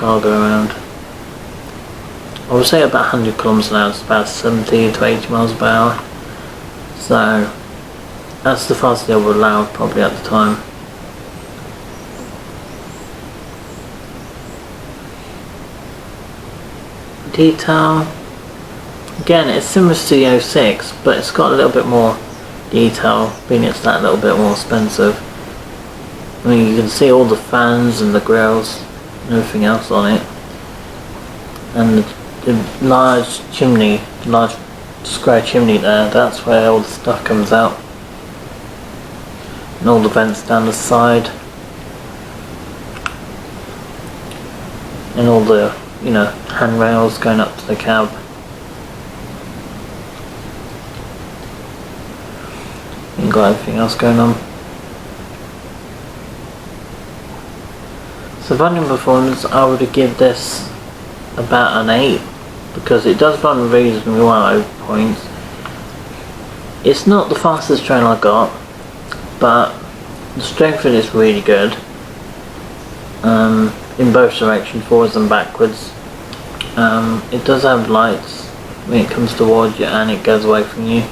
Cargo around. I would say about 100 kilometers an hour, it's about 70 to 80 miles per hour. So that's the fastest they were allowed probably at the time. Detail, again it's similar to the 06, but it's got a little bit more detail, being it's that little bit more expensive. I mean, you can see all the fans and the grills and everything else on it, and the large chimney, the large square chimney there, that's where all the stuff comes out, and all the vents down the side, and all the, you know, handrails going up to the cab. And got everything else going on. So running performance, I would give this about an 8, because it does run reasonably well over points. It's not the fastest train I got, but the strength of it is really good, in both directions, forwards and backwards. It does have lights when it comes towards you and it goes away from you.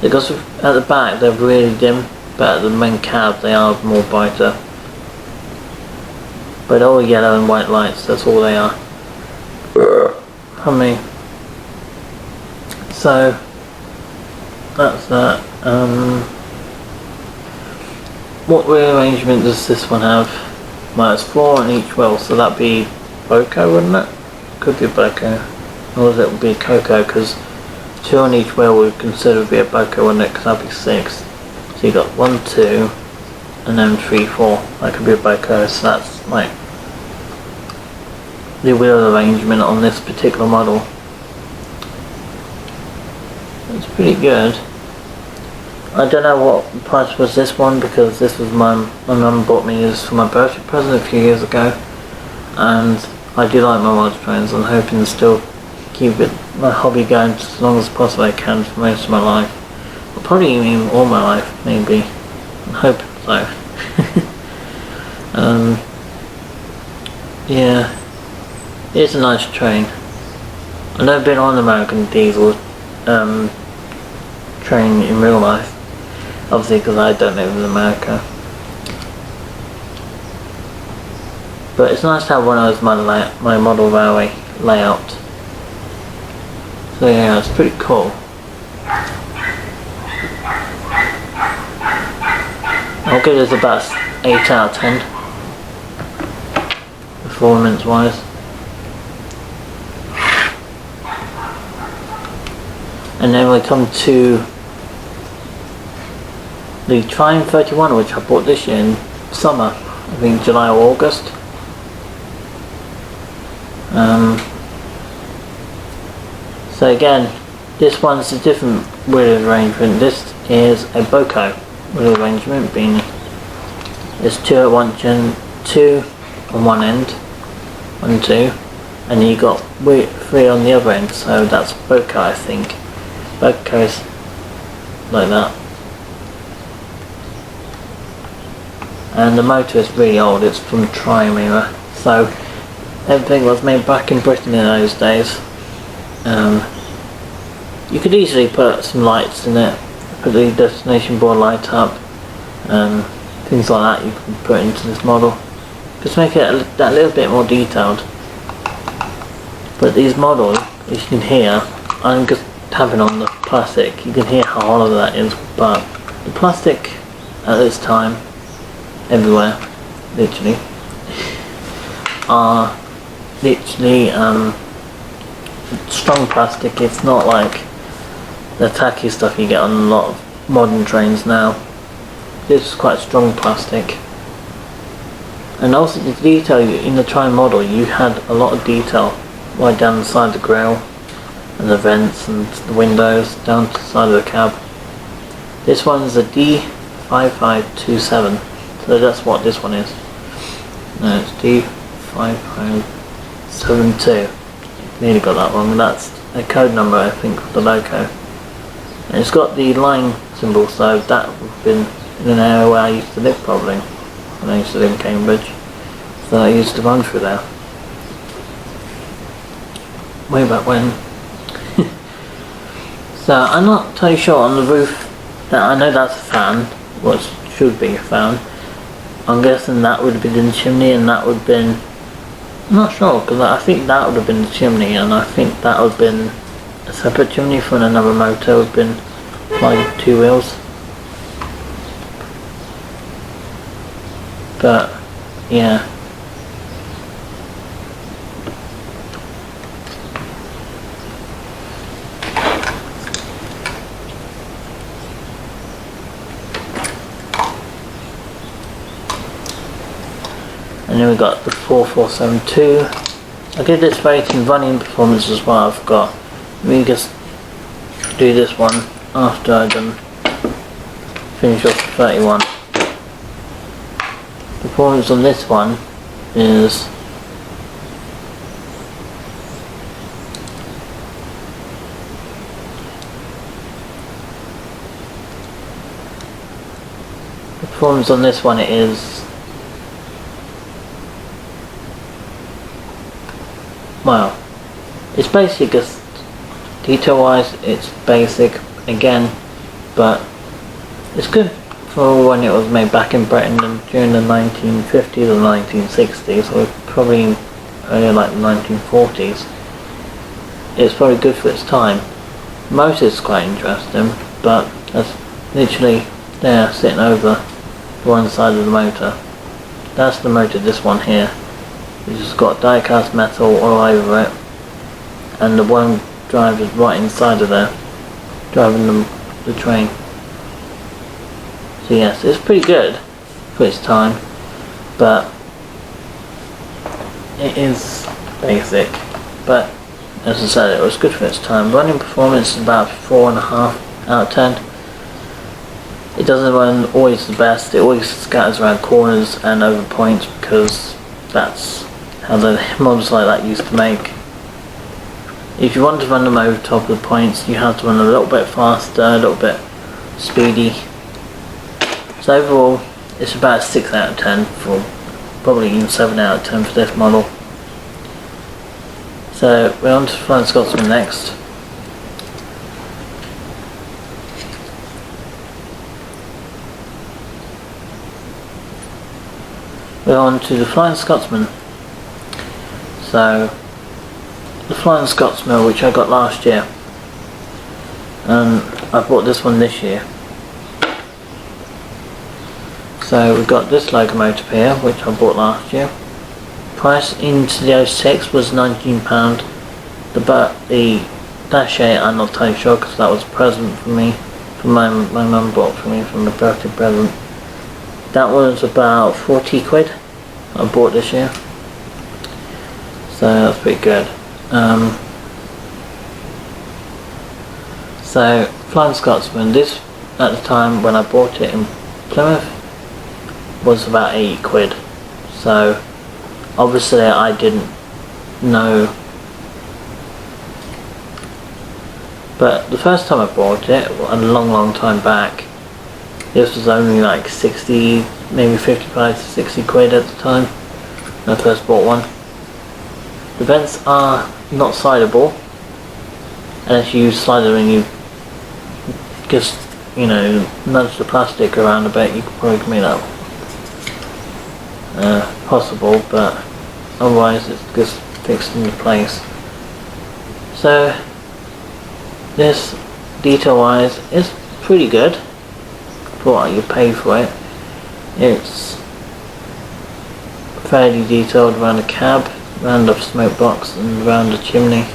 Because at the back they're really dim, but at the main cab they are more brighter. But all yellow and white lights, that's all they are. Pardon me. So that's that. What rearrangement does this one have? Well, it's 4 on each wheel, so that'd be Boco, wouldn't it? Could be Boco. Or it would be Coco, because 2 on each wheel would consider to be a Boco, wouldn't it? Because that'd be 6. So you got 1, 2, and then 3, 4. That could be a Boco, so that's like the wheel arrangement on this particular model. It's pretty good. I don't know what price was this one, because this was my mum bought me this for my birthday present a few years ago, and I do like my mod trains. I'm hoping to still keep it, my hobby, going as long as possible I can for most of my life, or probably even all my life, maybe. I'm hoping so. Yeah, it's a nice train. I've never been on an American diesel train in real life, obviously, because I don't live in America. But it's nice to have one of those my model railway layout. So yeah, it's pretty cool. I'll give this about 8 out of 10, performance wise. And then we come to the Triumph 31, which I bought this year in summer, I think July or August. So again, this one's a different wheel arrangement. This is a Boco wheel arrangement, being it's 2 at one gen, 2 on one end, 1, 2, and you got 3 on the other end. So that's Boco, I think. Boco is like that. And the motor is really old. It's from Triumph era, so everything was made back in Britain in those days. You could easily put some lights in it, put the destination board light up, things like that you can put into this model. Just make it that little bit more detailed. But these models, as you can hear, I'm just tapping on the plastic, you can hear how hollow that is, but the plastic at this time, everywhere, literally, are literally strong plastic. It's not like the tacky stuff you get on a lot of modern trains now. This is quite strong plastic. And also the detail in the Tri model, you had a lot of detail right down the side of the grille and the vents and the windows down to the side of the cab. This one is a D5527, so that's what this one is. No, it's D5572. Nearly got that wrong. That's a code number, I think, for the loco. And it's got the line symbol, so that would have been in an area where I used to live probably. When I used to live in Cambridge. So I used to run through there. Way back when. So I'm not totally sure on the roof. That I know that's a fan, what should be a fan. I'm guessing that would have been in the chimney, and that would have been, I'm not sure, because I think that would have been the chimney, and I think that would have been a separate chimney from another motor. Would have been like 2 wheels. But yeah. And then we got the 4472. I give this rating running performance as well. I've got. Let me just do this one after I've done finish off 31. Performance on this one is well, it's basic, just detail wise it's basic again, but it's good for when it was made back in Britain and during the 1950s and 1960s, or probably earlier like the 1940s. It's probably good for its time. Motor is quite interesting, but that's literally there sitting over one side of the motor. That's the motor, this one here, which has got die-cast metal all over it, and the one drive is right inside of there, driving the train. So yes, it's pretty good for its time, but it is basic. But as I said, it was good for its time. Running performance is about 4.5 out of 10. It doesn't run always the best. It always scatters around corners and over points, because that's how the models like that used to make. If you want to run them over top of the points, you have to run a little bit faster, a little bit speedy. So overall, it's about a 6 out of 10, for probably even 7 out of 10 for this model. So we're on to Flying Scotsman next. We're on to the Flying Scotsman. So the Flying Scotsman, which I got last year, and I bought this one this year. So we've got this locomotive here, which I bought last year. Price into the 06 was £19. The Dash 8 I'm not totally sure, because that was a present for me, from my mum bought for me from the birthday present. That was about 40 quid I bought this year. So that's pretty good. So Flying Scotsman, this at the time when I bought it in Plymouth was about 80 quid. So obviously I didn't know, but the first time I bought it, a long time back, this was only like 60, maybe 55 to 60 quid at the time when I first bought one. The vents are not slidable, unless you slide them and you just, you know, nudge the plastic around a bit. You could probably make that possible, but otherwise it's just fixed into place. So this, detail wise, is pretty good for what you pay for it. It's fairly detailed around the cab, around the smoke box and around the chimney,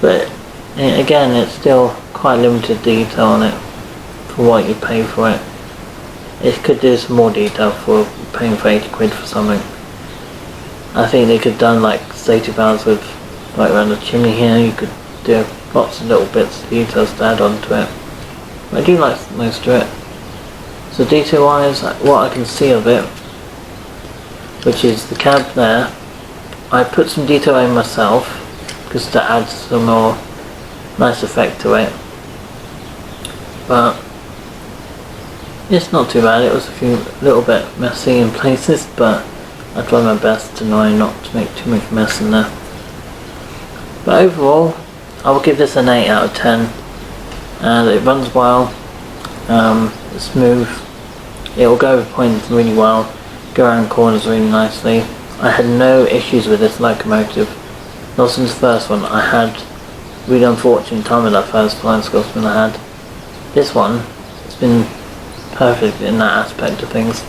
but again, it's still quite limited detail on it for what you pay for it. It could do some more detail for paying for 80 quid for something. I think they could have done like stative bars with like around the chimney here. You could do lots of little bits of details to add onto it. But I do like most of it. So detail wise, what I can see of it, which is the cab there, I put some detail in myself just to add some more nice effect to it. But it's not too bad. It was a little bit messy in places, but I tried my best to not to make too much mess in there. But overall, I will give this an 8 out of 10. And it runs well, it's smooth, it will go over points really well, go around corners really nicely. I had no issues with this locomotive, not since the first one. I had really unfortunate time with that first Flying Scotsman I had. This one, it's been perfect in that aspect of things.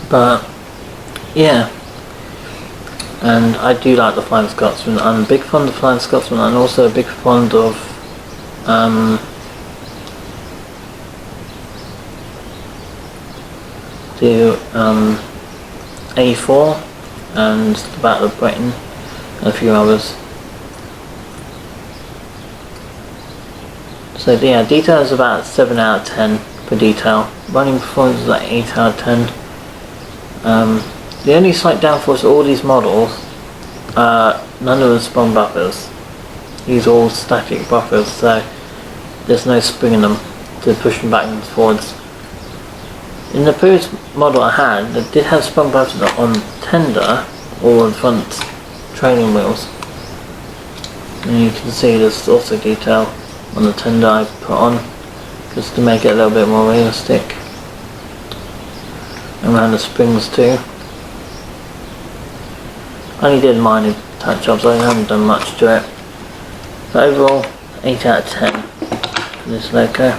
But yeah, and I do like the Flying Scotsman. I'm a big fan of the Flying Scotsman, and also a big fan of the A4 and the Battle of Britain and a few others. So yeah, detail is about 7 out of 10 for detail. Running performance is like 8 out of 10. The only slight downfall is all these models, none of them sprung buffers. These are all static buffers, so there's no spring in them to push them back and forwards. In the previous model I had, they did have sprung buffers on tender or the front trailing wheels. And you can see there's also detail on the tender I put on, just to make it a little bit more realistic. And around the springs too. I only did minor touch-ups, I haven't done much to it. But overall, 8 out of 10 for this loco.